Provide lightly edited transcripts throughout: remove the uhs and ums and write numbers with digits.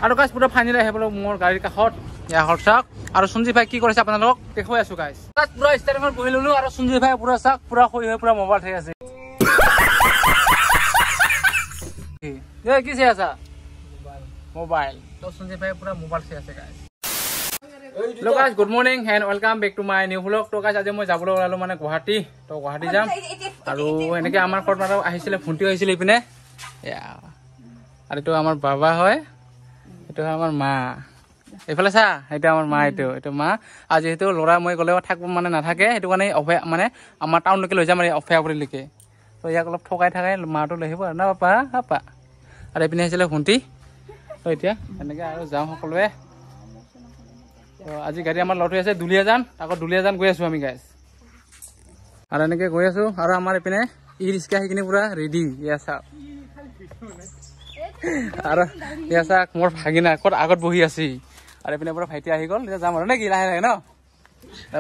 আৰু গাইছ পুৰা ফাইনেলি আহি পালো মোৰ গাড়ীৰ কাষত ইয়াৰ চাওক আৰু সঞ্জীৱ ভাই কি কৰিছে আপোনালোকক দেখুৱাই আছো গাইছ পুৰা ষ্টাৰিঙত বহি ললো আৰু সঞ্জীৱ ভাই পুৰা চাওক পুৰা শুই হৈ পুৰা মোবাইল চাই আছে কি চাই আছা মোবাইল তো সঞ্জীৱ ভাই পুৰা মোবাইল চাই আছে গাইছ Hello guys, good morning and welcome back to my new vlog. তো guys আজি মই যাবলৈ ওলালো মানে গুৱাহাটী তো গুৱাহাটী যাম আৰু এনেকে আমাৰ ঘৰত মানে আহিছিলে ভণ্টি আহিছিল ইপিনে আৰু এইটো আমাৰ বাবা হয় এইটো আমাৰ মা এইফালে চা এইটো আমাৰ মা এইটো মা আজি যেহেতু ল'ৰা মই গ'লে থাকিব মানে নাথাকে সেইটো কাৰণে মানে আমাৰ টাউনলৈকে লৈ যাম আৰু অফেয়াবুলিলৈকে তো ইয়াক অলপ ঠকাই থাকাই মাটো লৈ আহিব আৰু না পাপা আৰু এইপিনে আহিছিলে ভণ্টি তো এতিয়া এনেকে আৰু যাওঁ সকলোৱে আজি গাড়ী আমাৰ লট হৈ আছে দুলীয়াজান আকৌ দুলীয়াজান গৈ আছো আমি গাইছ আৰু এনেকে গৈ আছো আৰু আমাৰ এইপিনে ই ৰিক্সা সেইখিনি পুৰা ৰেডি ইয়া চাওক আৰু ইয়া চাওক মোৰ ভাগিনা ক'ত আগত বহি আছে আৰু এইপিনে পুৰা ভাইটি আহি গ'ল এতিয়া যাম আৰু নে কি লাহে লাহে ন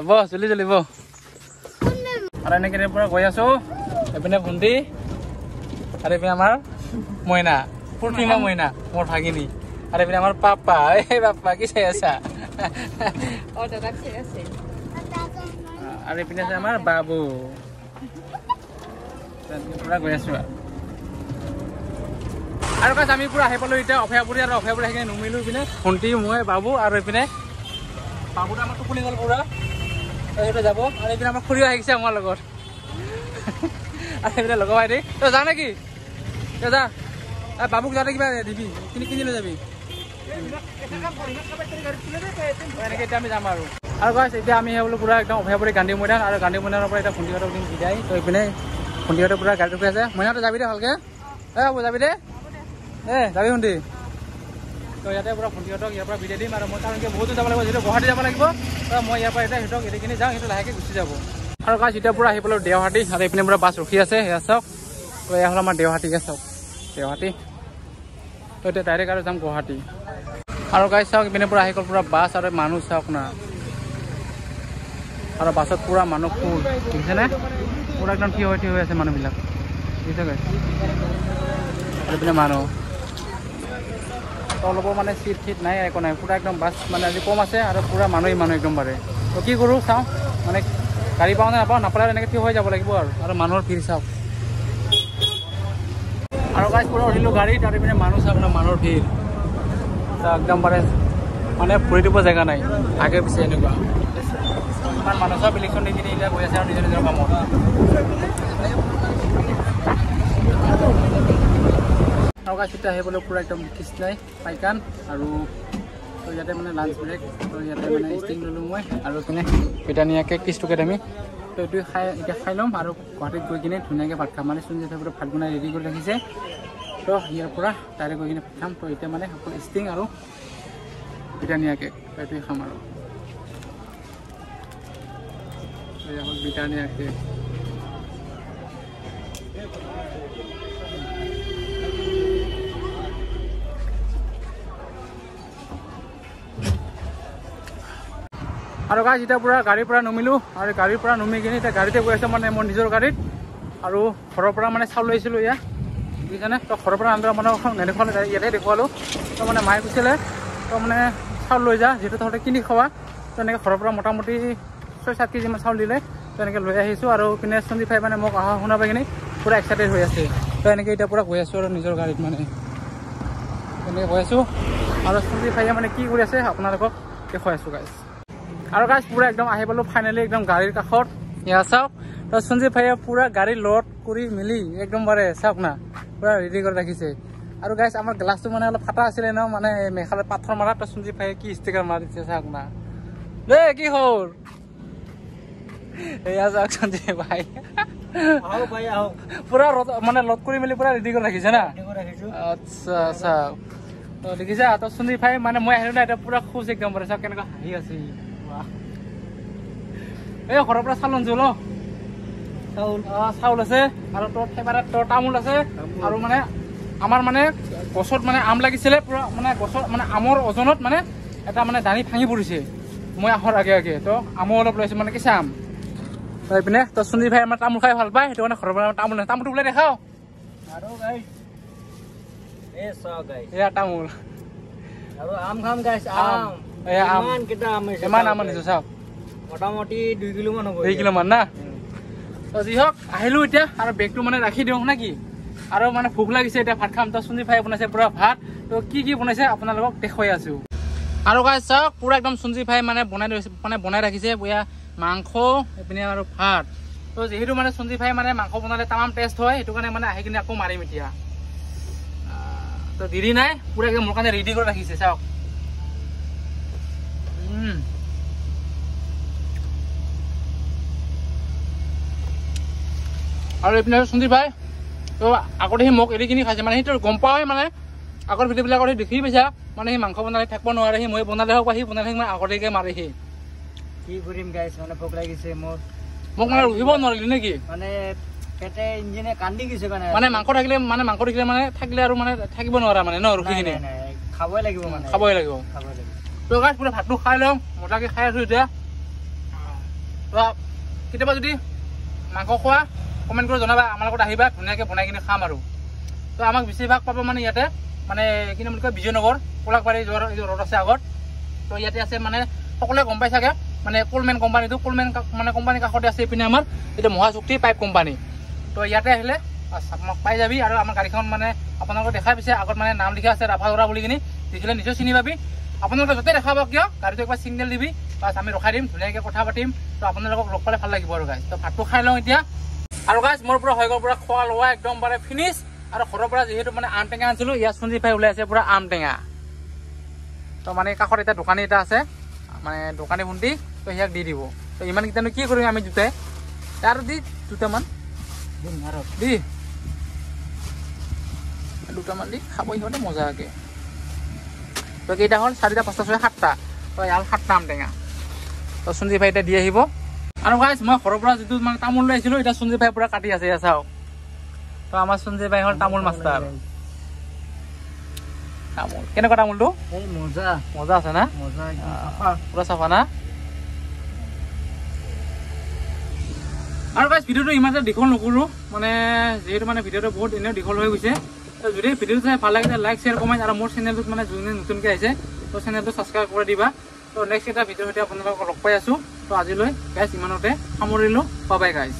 বহ জল্দি জল্দি বহ আৰু এনেকে পুৰা গৈ আছো এইপিনে ভণ্টি আৰু এইপিনে আমাৰ মইনা পূৰ্ণিমা মইনা মোৰ ভাগিনী আৰু এইপিনে আমাৰ পাপা এই পাপা কি চাই আছা আৰু এইপিনে আছে আমাৰ বাবু পুৰা গৈ আছো আৰু কাজ আমি পুৰা আহি পালো এতিয়া অফেয়াপুৰী আৰু অফেয়াপুৰী সেইখিনি নুমিলো এইপিনে ভণ্টি মই বাবু আৰু এইপিনে বাবুটো আমাৰ টোপনি গ'ল পুৰা সেইটো যাব আৰু এইপিনে আমাৰ খুৰীও আহিছে আমাৰ লগত আৰু এইপিনে লগৰ ভাইটি তই যা নেকি তই যা বাবুক যাতে কিবা দিবি কিনি লৈ যাবি এনেকে এতিয়া আমি যাম আৰু গাইছ এতিয়া আমি বোলো পুৰা একদম অভয়াপুৰী গান্ধী মৈদান আৰু গান্ধী মৈদানৰ পৰা এতিয়া ভণ্টিহঁতক দিম বিদায় তো এইপিনে ভণ্টিহঁতে পুৰা গাড়ী ৰখি আছে মইনাহঁতে যাবি দে ভালকে বাবু যাবি দে যাবি ভণ্টি তো ইয়াতে পুৰা ভণ্টিহঁতক ইয়াৰ পৰা বিদায় দিম আৰু মই কাৰণ বহুতো যাব লাগিব যিহেতু গুৱাহাটী যাব লাগিব তো মই ইয়াৰ পৰা এতিয়া সিহঁতক এদিখিনি যাওঁ সেইটো লাহেকৈ গুচি যাব আৰু গাইছ এতিয়া পুৰা আহি পালোঁ দেওহাটী আৰু এইপিনে পুৰা বাছ ৰখি আছে এয়া চাওক তো এয়া হ'ল আমাৰ দেওহাটী চাওক দেওহাটী তো এতিয়া ডাইৰেক্ট আৰু যাম গুৱাহাটী আৰু গাইছ চাওক ইপিনে পুৰা আহি গ'ল পুৰা বাছ আৰু মানুহ চাওক না আৰু বাছত পুৰা মানুহ ফুল দেখিছেনে পুৰা একদম থিয় হৈ আছে মানুহবিলাক বুজিছে গাইছ আৰু ইপিনে মানুহ অলপো মানে চিট নাই একো নাই পুৰা একদম বাছ মানে আজি কম আছে আৰু পুৰা মানুহ একদম পাৰে তো কি কৰোঁ চাওঁ মানে গাড়ী পাওঁ নে নাপালে এনেকৈ থিয় হৈ যাব লাগিব আৰু মানুহৰ ভিৰ চাওক আৰু গাইছ পুৰা উঠিলোঁ গাড়ীত আৰু ইপিনে মানুহ চাওক না মানুহৰ ভিৰ একদম পাৰে মানে ভৰি দিব জেগা নাই আগে পিছে এনেকুৱা ইমান মানুহ চব ইলেকশ্যন দি কিনি এতিয়া গৈ আছে আৰু নিজৰ কামত আৰু গাইছ এতিয়া আহিবলৈ পুৰা একদম কৃষ্ণাই পাইকান আৰু ইয়াতে মানে লাঞ্চ ব্ৰেক তো ইয়াতে মানে ষ্টিং ল'লোঁ মই আৰু পিনে ব্ৰিটানিয়াকৈ কিছটোকে আমি তো এইটো এতিয়া খাই ল'ম আৰু গুৱাহাটীত গৈ কিনে ধুনীয়াকৈ ভাত খাম মানে সঞ্জীৱ ভাই ভাত বনাই ৰেডি কৰি ৰাখিছে তো ইয়াৰ পৰা ডাইৰেক্ট গৈ কিনে ভাত খাম তো এতিয়া মানে সকলো ষ্টিং আৰু ব্ৰিটানিয়াকে এইটোৱে খাম আৰু এয়া হ'ল ব্ৰিটানিয়াকে আৰু গাইছ এতিয়া পুৰা গাড়ীৰ পৰা নুমিলোঁ আৰু গাড়ীৰ পৰা নুমি কিনে এতিয়া গাড়ীতে গৈ আছোঁ মানে মোৰ নিজৰ গাড়ীত আৰু ঘৰৰ পৰা মানে চাউল লৈ আহিছিলোঁ এয়া বুজিছানে তো ঘৰৰ পৰা আন্দোলন মানে নেদেখুৱালোঁ ইয়াতে দেখুৱালোঁ তো মানে মায়ে কৈছিলে তো মানে চাউল লৈ যা যিহেতু তহঁতে কিনি খোৱা তো এনেকৈ ঘৰৰ পৰা মোটামুটি 6-7 কেজিমান চাউল দিলে তো এনেকৈ লৈ আহিছোঁ আৰু পিনে সঞ্জীৱ ভাই মানে মোক অহা শুনা পাই কিনে পুৰা এক্সাইটেড হৈ আছে তো এনেকৈ এতিয়া পুৰা গৈ আছোঁ আৰু নিজৰ গাড়ীত মানে এনেকৈ গৈ আছোঁ আৰু সঞ্জীৱ ভাইয়ে মানে কি কৰি আছে আপোনালোকক দেখুৱাই আছোঁ গাইছ আৰু গাইছ পুৰা একদম আহি পালোঁ ফাইনেলি একদম গাড়ীৰ কাষত এয়া চাওক তো সঞ্জীৱ ভাইয়ে পুৰা গাড়ী লোড কৰি মেলি একদম পাৰে চাওক না পুৰা ৰেডি কৰি ৰাখিছে আৰু গাইছ আমাৰ গ্লাছটো মানে অলপ ফাটা আছিলে ন মানে মেঘালয়ত পাথৰ মাৰা তো সঞ্জীৱ ভাইয়ে কি ষ্টিকাৰ মাৰি দিছে চাওক না দেই কি হ'ল এয়া চাওক সঞ্জীৱ ভাই পুৰা মানে লোড কৰি মেলি পুৰা ৰেডি কৰি ৰাখিছে না আচ্ছা চাওক তো দেখিছা তো সঞ্জীৱ ভাই মানে মই আহিলোঁ না এতিয়া পুৰা খুচ একদম পাৰে চাওক কেনেকুৱা হাঁহি আছে এই ঘৰৰ পৰা চাউল আনিছোঁ ন চাউল আছে আৰু তোৰ ফেভাৰেট তোৰ তামোল আছে আৰু মানে আমাৰ মানে গছত মানে আম লাগিছিলে পুৰা মানে গছত মানে আমৰ ওজনত মানে এটা মানে দানি ভাঙি পৰিছে মই আহৰ আগে আগে তো আমো অলপ লৈছোঁ মানে কেঁচা আম তো এইপিনে তো সঞ্জীৱ ভাই আমাৰ তামোল খাই ভাল পায় সেইটো কাৰণে ঘৰৰ পৰা তামোল নাই তামোলটো বোলে দেখাও আৰু গাইছ এয়া তামোল আৰু আম খাম গাইছ আম এয়া আম ইমান কেইটা আম আছে ইমান আম আনিছো চাওক মোটামুটি 2 কিলো মান হ'ব 2 কিলো মান না তো যি হওক আহিলো এতিয়া আৰু বেগটো মানে ৰাখি দিওঁ নেকি আৰু মানে ভোক লাগিছে এতিয়া ভাত খাম তো সঞ্জীৱ ভাই বনাইছে পুৰা ভাত তো কি বনাইছে আপোনালোকক দেখুৱাই আছো আৰু গাইছ চাওক পুৰা একদম সঞ্জীৱ ভাই মানে বনাই ৰাখিছে পুৰা মাংস এপিনে আৰু ভাত তো যেহেতু মানে সঞ্জীৱ ভাই মানে মাংস বনালে তামাম টেষ্ট হয় সেইটো কাৰণে মানে আহি কিনে আকৌ মাৰিম এতিয়া তো দেৰি নাই পুৰা একদম মোৰ কাৰণে ৰেডি কৰি ৰাখিছে চাওক আৰু এইপিনে সঞ্জীৱ ভাই তো আগতে সি মোক এৰি কিনি খাইছে মানে সেইটো গম পাওঁৱে মানে আগৰ ভিডিঅ'বিলাকত দেখি পাইছা মানে সি মাংস বনালে থাকিব নোৱাৰে সি মই বনালে হওক বা সি বনালে মানে আগতেকে মাৰে সি কি কৰিম গাইছ মানে ভোক লাগিছে মোক মানে ৰখিব নোৱাৰিলি নেকি মানে পেটে ইঞ্জিনে কান্দি গৈছে মানে মাংস থাকিলে মানে থাকিলে আৰু মানে থাকিব নোৱাৰা মানে ন ৰখি কিনে খাবই লাগিব তো গাইছ পুৰা ভাতটো খাই লওঁ মজাকে খাই আছো এতিয়া তো কেতিয়াবা যদি মাংস খোৱা কমেণ্ট কৰি জনাবা আমাৰ লগত আহিবা ধুনীয়াকৈ বনাই কিনে খাম আৰু তো আমাক বেছিভাগ পাব মানে ইয়াতে মানে কি নাম বুলি কয় বিজয়নগৰ কোলাকবাৰী যোৱাৰ ৰ'ড আছে আগত তো ইয়াতে আছে মানে সকলোৱে গম পাই চাগে মানে কোলমেন কোম্পানীটো কোলমেন মানে কোম্পানীৰ কাষতে আছে এইপিনে আমাৰ এইটো মহাশক্তি পাইপ কোম্পানী তো ইয়াতে আহিলে আমাক পাই যাবি আৰু আমাৰ গাড়ীখন মানে আপোনালোকে দেখাই পাইছে আগত মানে নাম লিখা আছে ৰাভাদৰা বুলি কিনি দেখিলে নিশ্চয় চিনি পাবি আপোনালোকে য'তে দেখাব কিয় গাড়ীটো একবাৰ ছিগনেল দিবি বাছ আমি ৰখাই দিম ধুনীয়াকৈ কথা পাতিম তো আপোনালোকক লগ পালে ভাল লাগিব আৰু গাইছ তো ভাতটো খাই লওঁ এতিয়া আৰু গাইছ মোৰ পৰা হৈ গ'ল পুৰা খোৱা লোৱা একদম মানে ফিনিছ আৰু ঘৰৰ পৰা যিহেতু মানে আম টেঙা আনিছিলোঁ ইয়াত সঞ্জীৱ ভাই ওলাই আছে পুৰা আম টেঙা তো মানে কাষত এতিয়া দোকানী এটা আছে মানে দোকানী ভণ্টি তো সিয়াক দি দিব তো ইমানকেইটানো কি কৰিম আমি দুটাই আৰু দি দুটামান দি দুটামান দি খাব সিহঁতে মজাকৈ তো কেইটা হ'ল 4টা 5টা 6টা 7টা তো ইয়াৰ 7টা আম টেঙা তো সঞ্জীৱ ভাই এতিয়া দি আহিব আৰু গাইছ মই ঘৰৰ পৰা যিটো মানে তামোল লৈ আহিছিলোঁ এতিয়া সঞ্জীৱ ভাই পুৰা কাটি আছে চাওক তো আমাৰ সঞ্জীৱ ভাই হ'ল তামোল মাষ্টাৰ তামোল কেনেকুৱা তামোলটো মজা আছে না পুৰা চাফা না আৰু গাইছ ভিডিঅ'টো ইমান দীঘল নকৰোঁ মানে যিহেতু মানে ভিডিঅ'টো বহুত এনেও দীঘল হৈ গৈছে যদি ভিডিঅ'টো চাই ভাল লাগিছে লাইক শ্বেয়াৰ কমেণ্ট আৰু মোৰ চেনেলটোত মানে যোনে নতুনকৈ আহিছে তো চেনেলটো ছাবস্ক্ৰাইব কৰি দিবা তো নেক্সট এটা ভিডিঅ' সৈতে আপোনালোকক লগ পাই আছোঁ তো আজিলৈ গাইছ ইমানতে সামৰিলোঁ বাই বাই গাইছ